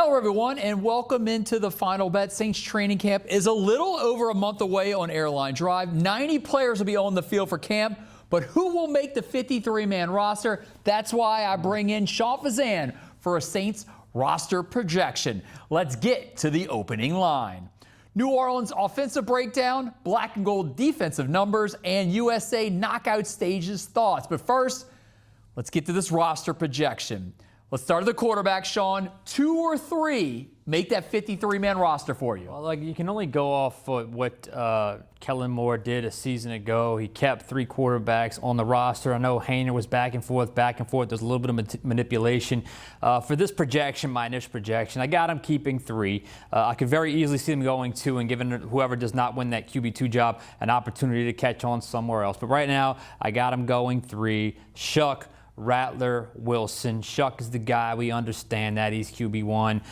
Hello, everyone, and welcome into the Final Bet. Saints training camp is a little over a month away on Airline Drive. 90 players will be on the field for camp, but who will make the 53-man roster? That's why I bring in Sean Fazende for a Saints roster projection. Let's get to the opening line. New Orleans offensive breakdown, black and gold defensive numbers, and USA knockout stages thoughts. But first, let's get to this roster projection. Let's start at the quarterback, Sean. 2 or 3 make that 53-man roster for you. Well, you can only go off what Kellen Moore did a season ago. He kept 3 quarterbacks on the roster. I know Hayner was back and forth. There's a little bit of manipulation. For this projection, my initial projection, I got him keeping 3. I could very easily see him going 2 and giving whoever does not win that QB2 job an opportunity to catch on somewhere else. But right now, I got him going 3. Shuck, Rattler, Wilson. Shuck is the guy. We understand that he's QB1.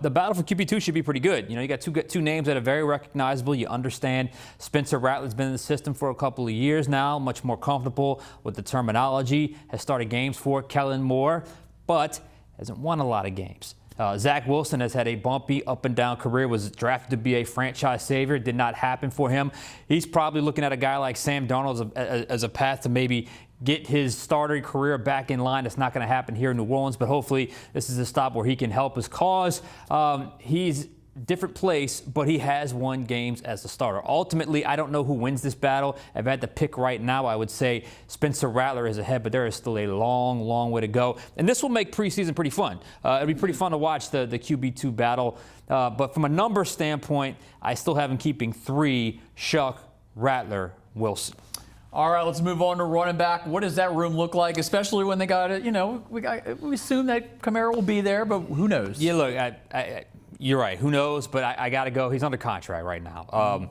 The battle for QB2 should be pretty good. You know, you got two names that are very recognizable. You understand Spencer Rattler's been in the system for a couple of years now, much more comfortable with the terminology, has started games for Kellen Moore, but hasn't won a lot of games. Zach Wilson has had a bumpy up and down career, was drafted to be a franchise savior. Did not happen for him. He's probably looking at a guy like Sam Darnold as a path to maybe get his starter career back in line. It's not going to happen here in New Orleans, but hopefully this is a stop where he can help his cause. He's different place, but he has won games as a starter. Ultimately, I don't know who wins this battle. If I had to pick right now, I would say Spencer Rattler is ahead, but there is still a long, long way to go. And this will make preseason pretty fun. It'll be pretty fun to watch the QB2 battle. But from a number standpoint, I still have him keeping 3, Shuck, Rattler, Wilson. All right, let's move on to running back. What does that room look like, especially when they got it? You know, we assume that Kamara will be there, but who knows? Yeah, look, you're right. Who knows? But I got to go. He's under contract right now.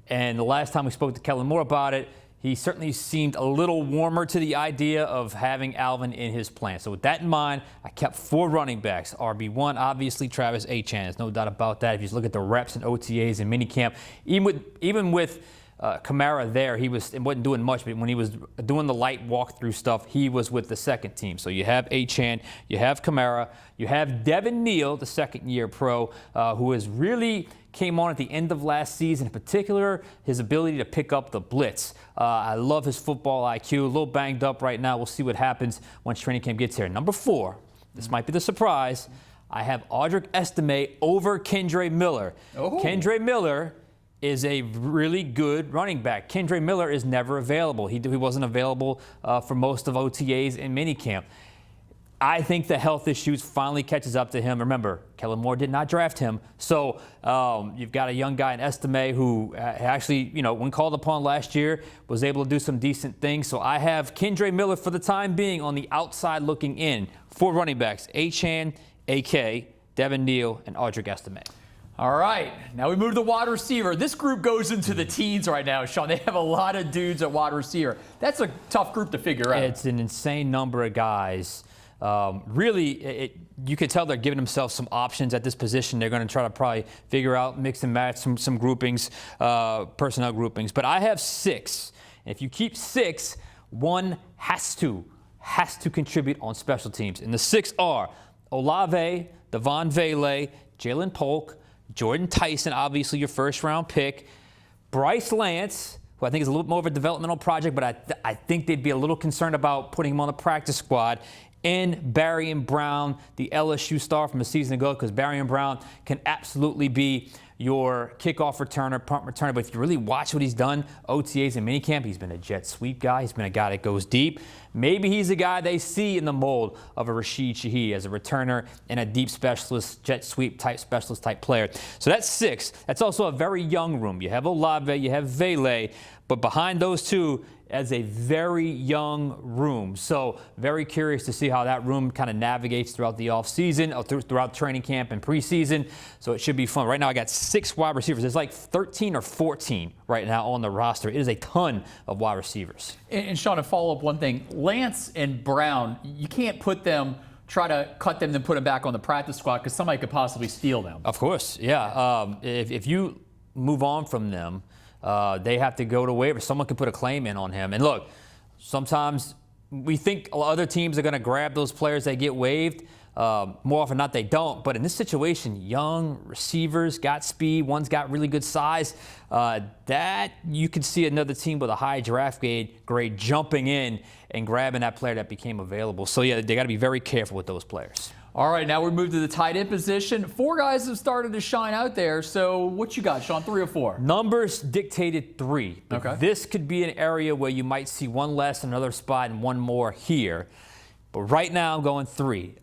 And the last time we spoke to Kellen Moore about it, he certainly seemed a little warmer to the idea of having Alvin in his plan. So with that in mind, I kept 4 running backs. RB1, obviously, Travis Etienne. There's no doubt about that. If you just look at the reps and OTAs and minicamp, even with Kamara there, he wasn't doing much, but when he was doing the light walkthrough stuff, he was with the second team. So you have Achane, you have Kamara, you have Devin Neal, the second-year pro, who has really came on at the end of last season, in particular his ability to pick up the blitz. I love his football IQ, a little banged up right now. We'll see what happens once training camp gets here. Number 4, this might be the surprise, I have Audric Estime over Kendre Miller. Oh. Kendre Miller is a really good running back. Kendre Miller is never available. He wasn't available for most of OTAs and minicamp. I think the health issues finally catches up to him. Remember, Kellen Moore did not draft him. So you've got a young guy in Estime who actually, when called upon last year, was able to do some decent things. So I have Kendre Miller for the time being on the outside looking in. 4 running backs, Achane, AK, Devin Neal, and Audric Estime. All right, now we move to the wide receiver. This group goes into the teens right now, Sean. They have a lot of dudes at wide receiver. That's a tough group to figure out. It's an insane number of guys. You could tell they're giving themselves some options at this position. They're going to try to probably figure out, mix and match some groupings, personnel groupings. But I have 6. And if you keep 6, one has to contribute on special teams. And the 6 are Olave, Devon Vele, Jalen Polk, Jordan Tyson, obviously your first-round pick, Bryce Lance, who I think is a little bit more of a developmental project, but I think they'd be a little concerned about putting him on the practice squad, and Barry Brown, the LSU star from a season ago, because Barry Brown can absolutely be your kickoff returner, punt returner. But if you really watch what he's done, OTAs and minicamp, he's been a jet sweep guy. He's been a guy that goes deep. Maybe he's a guy they see in the mold of a Rashid Shaheed as a returner and a deep specialist, jet sweep type specialist type player. So that's 6. That's also a very young room. You have Olave, you have Vele, but behind those 2 as a very young room. So very curious to see how that room kind of navigates throughout the offseason, throughout training camp and preseason. So it should be fun. Right now I got 6 wide receivers. There's like 13 or 14 right now on the roster. It is a ton of wide receivers. And Sean, to follow up one thing, Lance and Brown, you can't try to cut them and put them back on the practice squad because somebody could possibly steal them. Of course, yeah. If you move on from them, they have to go to waiver. Someone can put a claim in on him. And look, sometimes we think other teams are going to grab those players that get waived. More often than not, they don't. But in this situation, young receivers got speed. One's got really good size. That you could see another team with a high draft grade jumping in and grabbing that player that became available. So, yeah, they got to be very careful with those players. All right, now we move to the tight end position. 4 guys have started to shine out there. So what you got, Sean, 3 or 4? Numbers dictated 3. But okay. This could be an area where you might see one less in another spot and one more here. But right now, I'm going 3.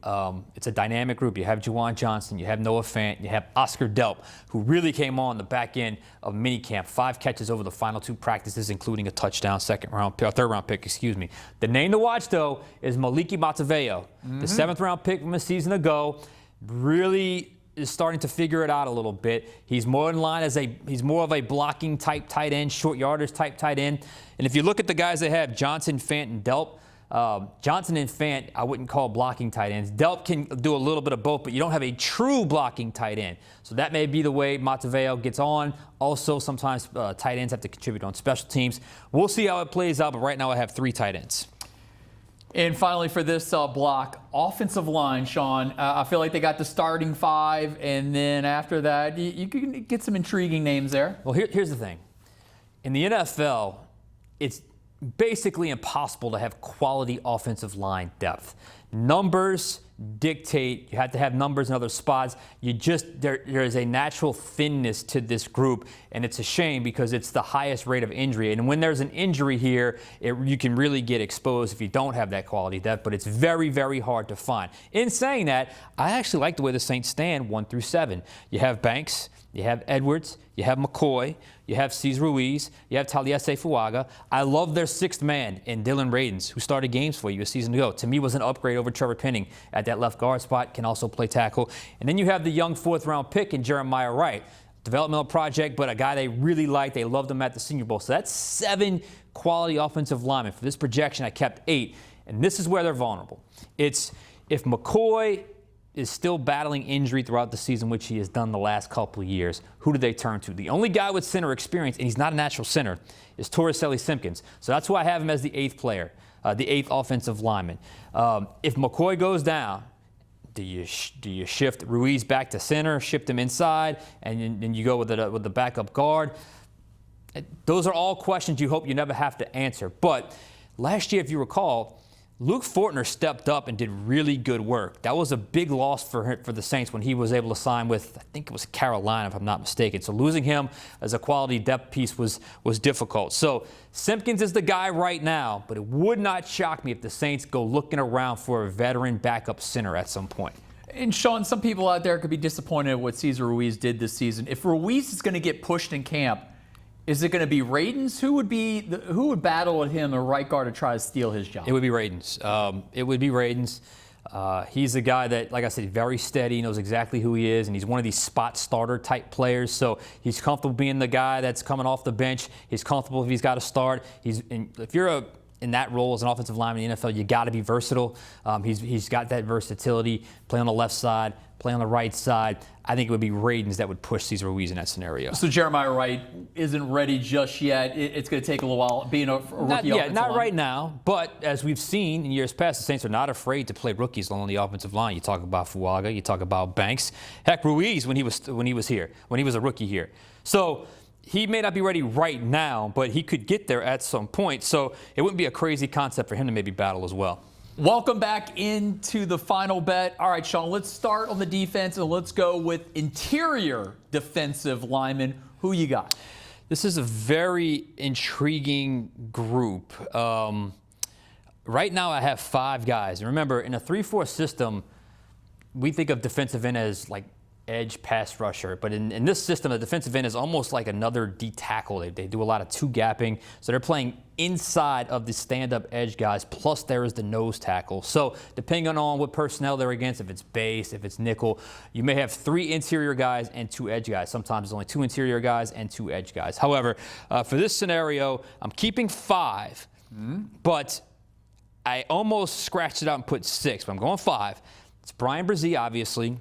It's a dynamic group. You have Juwan Johnson, you have Noah Fant, you have Oscar Delp, who really came on the back end of minicamp. 5 catches over the final 2 practices, including a touchdown, third round pick, excuse me. The name to watch, though, is Maliki Mataveo, the 7th round pick from a season ago. Really is starting to figure it out a little bit. He's more in line as he's more of a blocking type tight end, short yarders type tight end. And if you look at the guys they have, Johnson, Fant, and Delp, Johnson and Fant, I wouldn't call blocking tight ends. Delp can do a little bit of both, but you don't have a true blocking tight end. So that may be the way Mataveo gets on. Also, sometimes tight ends have to contribute on special teams. We'll see how it plays out, but right now I have 3 tight ends. And finally for this block, offensive line, Sean. I feel like they got the starting 5, and then after that, you can get some intriguing names there. Well, here's the thing. In the NFL, it's basically impossible to have quality offensive line depth. Numbers dictate you have to have numbers in other spots. There is a natural thinness to this group, and it's a shame because it's the highest rate of injury. And when there's an injury here, you can really get exposed if you don't have that quality depth, but it's very, very hard to find. In saying that, I actually like the way the Saints stand 1 through 7. You have Banks, you have Edwards, you have McCoy, you have Cesar Ruiz, you have Taliese Fuaga. I love their 6th man in Dylan Radins, who started games for you a season ago. To me, was an upgrade over Trevor Penning at that left guard spot, can also play tackle. And then you have the young 4th round pick in Jeremiah Wright. Developmental project, but a guy they really like. They loved him at the Senior Bowl. So that's 7 quality offensive linemen. For this projection, I kept 8. And this is where they're vulnerable. It's if McCoy is still battling injury throughout the season, which he has done the last couple of years, who do they turn to? The only guy with center experience, and he's not a natural center, is Torricelli Simpkins. So that's why I have him as the 8th player, the 8th offensive lineman. If McCoy goes down, do you shift Ruiz back to center, shift him inside, and then you go with the backup guard? Those are all questions you hope you never have to answer. But last year, if you recall, Luke Fortner stepped up and did really good work. That was a big loss for the Saints when he was able to sign with, I think it was Carolina, if I'm not mistaken. So losing him as a quality depth piece was difficult. So Simpkins is the guy right now, but it would not shock me if the Saints go looking around for a veteran backup center at some point. And Sean, some people out there could be disappointed with what Cesar Ruiz did this season. If Ruiz is going to get pushed in camp, is it going to be Radins? Who would battle with him, a right guard, to try to steal his job? It would be Radins. It would be Radins. He's a guy that, like I said, very steady, knows exactly who he is, and he's one of these spot starter type players. So he's comfortable being the guy that's coming off the bench. He's comfortable if he's got to start. If you're in that role as an offensive lineman in the NFL, you got to be versatile. He's got that versatility. Play on the left side, play on the right side. I think it would be Radins that would push Cesar Ruiz in that scenario. So Jeremiah Wright isn't ready just yet. It's going to take a little while being a rookie offensive not line. right now. But as we've seen in years past, the Saints are not afraid to play rookies along the offensive line. You talk about Fuaga, you talk about Banks, heck, Ruiz when he was a rookie here. So he may not be ready right now, but he could get there at some point. So it wouldn't be a crazy concept for him to maybe battle as well. Welcome back into the final bet. All right, Sean, let's start on the defense, and let's go with interior defensive linemen. Who you got? This is a very intriguing group. Right now I have 5 guys. And remember, in a 3-4 system, we think of defensive end as like edge pass rusher. But in this system, the defensive end is almost like another D tackle. They do a lot of 2-gapping. So they're playing inside of the stand-up edge guys, plus there is the nose tackle. So depending on what personnel they're against, if it's base, if it's nickel, you may have 3 interior guys and 2 edge guys. Sometimes it's only 2 interior guys and 2 edge guys. However, for this scenario, I'm keeping 5, but I almost scratched it out and put 6, but I'm going 5. It's Brian Brzee, obviously.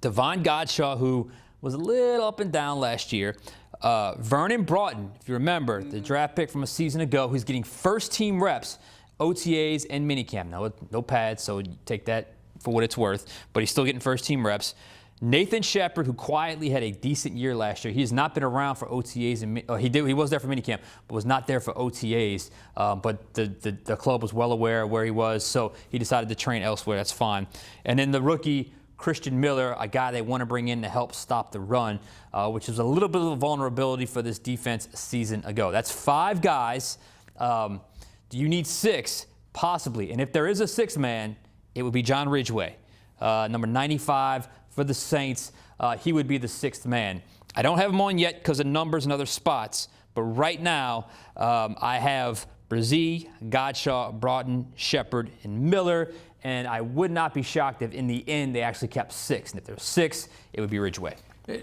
Devon Godshaw, who was a little up and down last year. Vernon Broughton, if you remember, the draft pick from a season ago, who's getting first-team reps, OTAs, and minicamp. No pads, so you take that for what it's worth, but he's still getting first-team reps. Nathan Shepard, who quietly had a decent year last year. He has not been around for OTAs. He was there for minicamp, but was not there for OTAs. But the club was well aware of where he was, so he decided to train elsewhere. That's fine. And then the rookie, Christian Miller, a guy they want to bring in to help stop the run, which is a little bit of a vulnerability for this defense a season ago. That's 5 guys. Do you need 6? Possibly. And if there is a 6th man, it would be John Ridgway, number 95 for the Saints. He would be the 6th man. I don't have him on yet because of numbers and other spots, but right now I have Brzee, Godshaw, Broughton, Shepard, and Miller, and I would not be shocked if in the end they actually kept 6. And if there's 6, it would be Ridgway.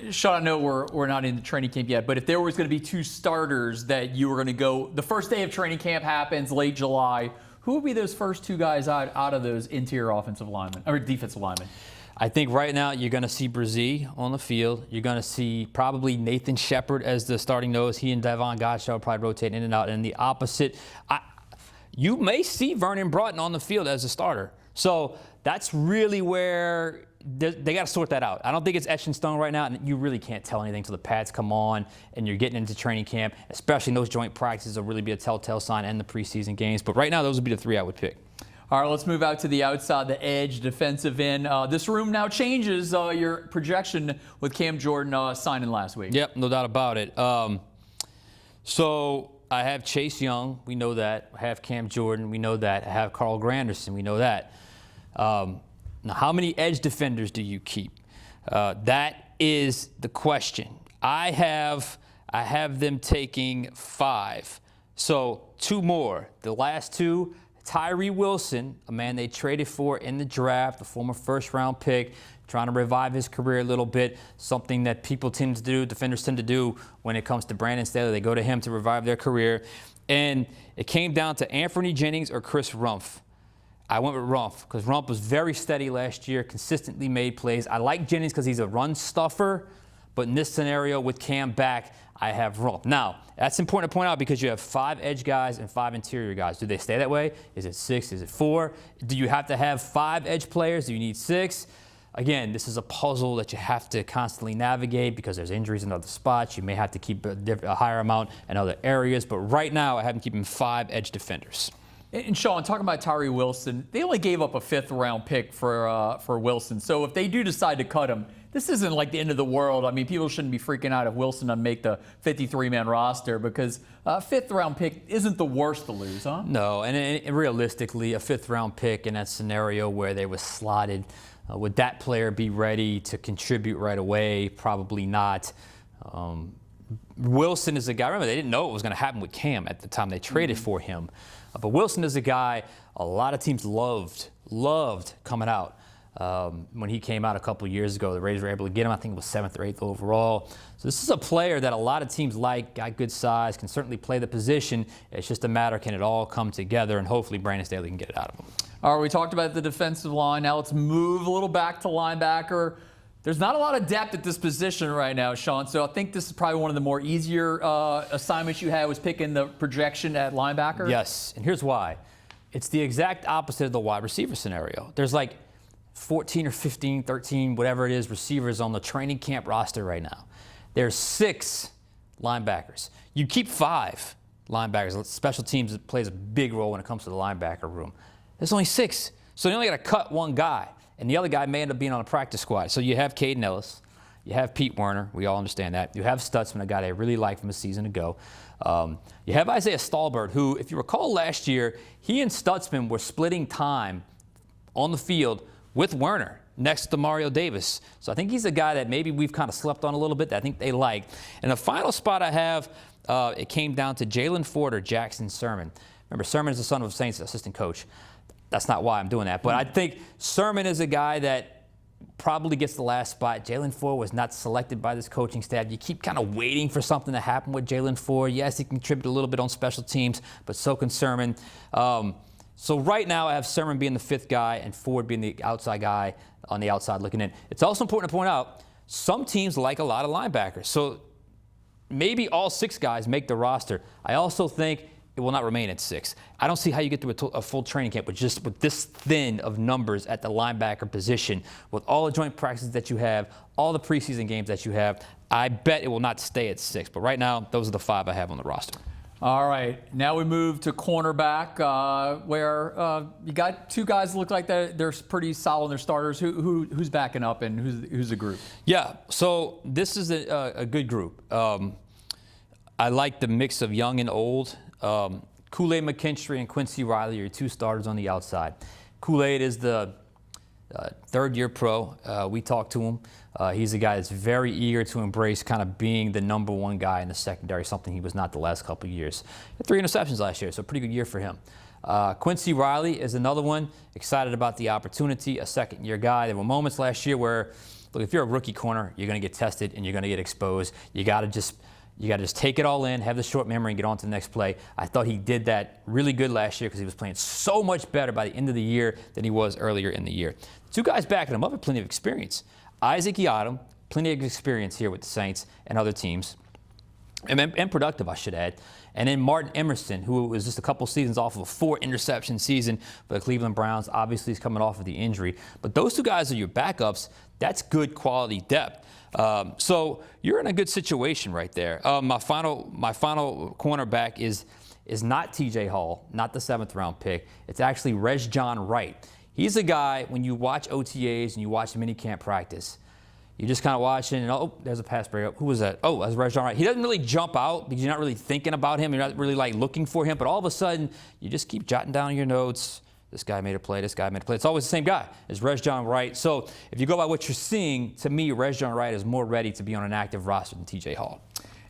Sean, I know we're not in the training camp yet, but if there was going to be 2 starters that you were going to go, the first day of training camp happens late July, who would be those first 2 guys out of those interior offensive linemen or defensive linemen? I think right now you're going to see Brzee on the field. You're going to see probably Nathan Shepard as the starting nose. He and Davon Godshaw will probably rotate in and out. And the opposite, you may see Vernon Broughton on the field as a starter. So that's really where they got to sort that out. I don't think it's etched in stone right now, and you really can't tell anything until the pads come on and you're getting into training camp, especially in those joint practices will really be a telltale sign and the preseason games. But right now, those would be the 3 I would pick. All right, let's move out to the outside, the edge, defensive end. This room now changes your projection with Cam Jordan signing last week. Yep, no doubt about it. So I have Chase Young, we know that. I have Cam Jordan, we know that. I have Carl Granderson, we know that. Now, how many edge defenders do you keep? That is the question. I have them taking 5. So 2 more. The last 2. Tyree Wilson, a man they traded for in the draft, a former first-round pick, trying to revive his career a little bit, something that people tend to do, defenders tend to do when it comes to Brandon Staley. They go to him to revive their career. And it came down to Anthony Jennings or Chris Rumph. I went with Rumph because Rumph was very steady last year, consistently made plays. I like Jennings because he's a run stuffer, but in this scenario with Cam back, I have Rumph. Now, that's important to point out because you have 5 edge guys and 5 interior guys. Do they stay that way? Is it 6? Is it 4? Do you have to have 5 edge players? Do you need 6? Again, this is a puzzle that you have to constantly navigate because there's injuries in other spots. You may have to keep a higher amount in other areas. But right now, I have them keeping 5 edge defenders. And Sean, talking about Tyree Wilson, they only gave up a 5th-round pick for Wilson. So if they do decide to cut him, this isn't like the end of the world. I mean, people shouldn't be freaking out if Wilson doesn't make the 53-man roster because a 5th-round pick isn't the worst to lose, huh? No, and realistically, a 5th-round pick in that scenario where they were slotted, would that player be ready to contribute right away? Probably not. Wilson is a guy, remember, they didn't know what was going to happen with Cam at the time they traded for him. But Wilson is a guy a lot of teams loved coming out. When he came out a couple of years ago, the Raiders were able to get him. I think it was 7th or 8th overall. So this is a player that a lot of teams like, got good size, can certainly play the position. It's just a matter, can it all come together, and hopefully Brandon Staley can get it out of him. All right, we talked about the defensive line. Now let's move a little back to linebacker. There's not a lot of depth at this position right now, Sean, so I think this is probably one of the more easier assignments you had was picking the projection at linebacker. Yes, and here's why. It's the exact opposite of the wide receiver scenario. There's like 14 or 15, 13, whatever it is, receivers on the training camp roster right now. There's 6 linebackers. You keep 5 linebackers. Special teams plays a big role when it comes to the linebacker room. There's only 6, so you only got to cut 1 guy. And the other guy may end up being on a practice squad. So you have Caden Ellis. You have Pete Werner. We all understand that. You have Stutzman, a guy they really like from a season ago. You have Isaiah Stallbird, who, if you recall last year, he and Stutzman were splitting time on the field with Werner next to Mario Davis. So I think he's a guy that maybe we've kind of slept on a little bit that I think they like. And the final spot I have, it came down to Jalen Ford or Jackson Sermon. Remember, Sermon is the son of a Saints assistant coach. That's not why I'm doing that. But I think Sermon is a guy that probably gets the last spot. Jalen Ford was not selected by this coaching staff. You keep kind of waiting for something to happen with Jalen Ford. Yes, he can contribute a little bit on special teams, but so can Sermon. So right now I have Sermon being the 5th guy and Ford being the outside guy on the outside looking in. It's also important to point out some teams like a lot of linebackers. So maybe all 6 guys make the roster. I also think it will not remain at 6. I don't see how you get through a full training camp with this thin of numbers at the linebacker position, with all the joint practices that you have, all the preseason games that you have. I bet it will not stay at 6. But right now, those are the 5 I have on the roster. All right, now we move to cornerback, where you got 2 guys that look like they're pretty solid in their starters. Who's backing up, and who's the group? Yeah, so this is a good group. I like the mix of young and old. Kool-Aid McKinstry and Quincy Riley are 2 starters on the outside. Kool-Aid is the third-year pro. We talked to him. He's a guy that's very eager to embrace kind of being the #1 guy in the secondary, something he was not the last couple of years. He had 3 interceptions last year, so a pretty good year for him. Quincy Riley is another one. Excited about the opportunity, a second-year guy. There were moments last year where, look, if you're a rookie corner, you're going to get tested and you're going to get exposed. You got to just take it all in, have the short memory, and get on to the next play. I thought he did that really good last year because he was playing so much better by the end of the year than he was earlier in the year. 2 guys backing him up have plenty of experience. Isaac Yiadom, plenty of experience here with the Saints and other teams, and productive, I should add. And then Martin Emerson, who was just a couple seasons off of a 4-interception season for the Cleveland Browns. Obviously, he's coming off of the injury. But those 2 guys are your backups. That's good quality depth. So you're in a good situation right there. My final cornerback is not T.J. Hall, not the 7th-round pick. It's actually Rejjon Wright. He's a guy, when you watch OTAs and you watch minicamp practice, you're just kind of watching, and oh, there's a pass breakup. Who was that? Oh, that's Rejjon Wright. He doesn't really jump out because you're not really thinking about him. You're not really looking for him. But all of a sudden, you just keep jotting down your notes. This guy made a play. This guy made a play. It's always the same guy. It's Rejjon Wright. So if you go by what you're seeing, to me, Rejjon Wright is more ready to be on an active roster than T.J. Hall.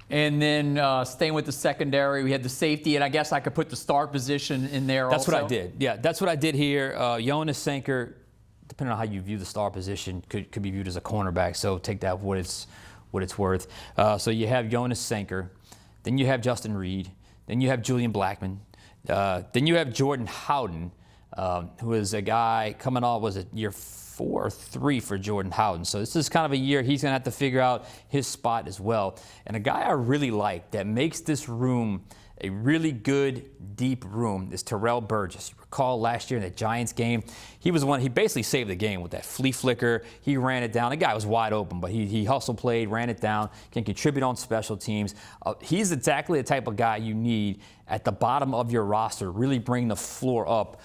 And then staying with the secondary, we had the safety, and I guess I could put the star position in there also. That's what I did. Yeah, that's what I did here. Jonas Sanker, depending on how you view the star position, could be viewed as a cornerback, so take that what it's worth. So you have Jonas Sanker, then you have Justin Reed, then you have Julian Blackman, then you have Jordan Howden, who is a guy coming off, was it year 4 or 3 for Jordan Howden. So this is kind of a year he's going to have to figure out his spot as well. And a guy I really like that makes this room a really good, deep room is Terrell Burgess. You recall last year in the Giants game, he was the one, he basically saved the game with that flea flicker. He ran it down. The guy was wide open, but he hustle played, ran it down, can contribute on special teams. He's exactly the type of guy you need at the bottom of your roster, really bring the floor up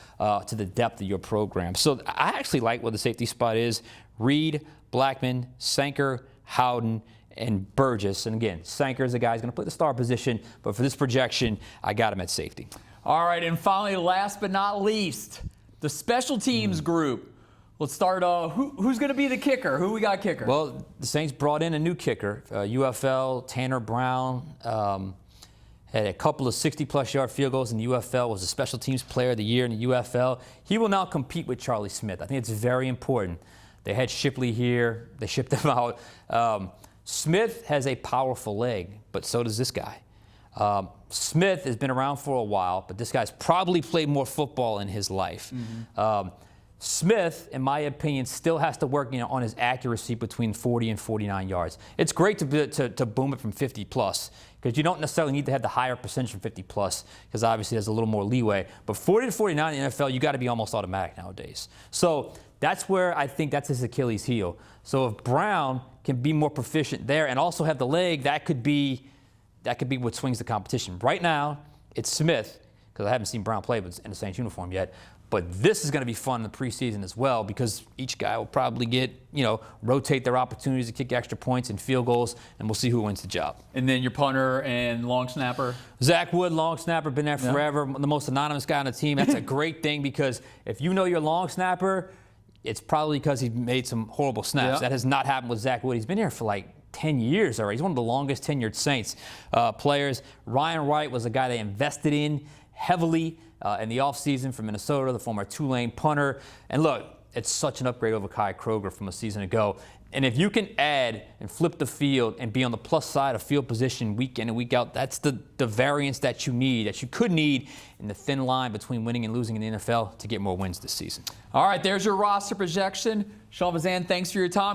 to the depth of your program. So I actually like where the safety spot is. Reed, Blackman, Sanker, Howden, and Burgess. And again, Sanker is a guy who's going to play the star position, but for this projection, I got him at safety. All right, and finally, last but not least, the special teams group. Let's start, who's going to be the kicker? Who we got kicker? Well, the Saints brought in a new kicker, UFL, Tanner Brown. Had a couple of 60-plus yard field goals in the UFL, was a special teams player of the year in the UFL. He will now compete with Charlie Smith. I think it's very important. They had Shipley here. They shipped him out. Smith has a powerful leg, but so does this guy. Smith has been around for a while, but this guy's probably played more football in his life. Mm-hmm. Smith, in my opinion, still has to work on his accuracy between 40 and 49 yards. It's great to boom it from 50 plus because you don't necessarily need to have the higher percentage from 50 plus because obviously there's a little more leeway. But 40 to 49 in the NFL, you got to be almost automatic nowadays. So that's where I think that's his Achilles heel. So if Brown can be more proficient there and also have the leg, that could be what swings the competition. Right now, it's Smith because I haven't seen Brown play in the Saints uniform yet. But this is going to be fun in the preseason as well because each guy will probably get, rotate their opportunities to kick extra points and field goals, and we'll see who wins the job. And then your punter and long snapper? Zach Wood, long snapper, been there forever, the most anonymous guy on the team. That's a great thing because if you know your long snapper, it's probably because he made some horrible snaps. Yeah. That has not happened with Zach Wood. He's been here for like 10 years already. He's one of the longest tenured Saints players. Ryan Wright was a guy they invested in heavily in the offseason from Minnesota, the former Tulane punter. And look, it's such an upgrade over Kai Kroger from a season ago. And if you can add and flip the field and be on the plus side of field position week in and week out, that's the variance that you need, that you could need in the thin line between winning and losing in the NFL to get more wins this season. All right, there's your roster projection. Sean Fazende, thanks for your time.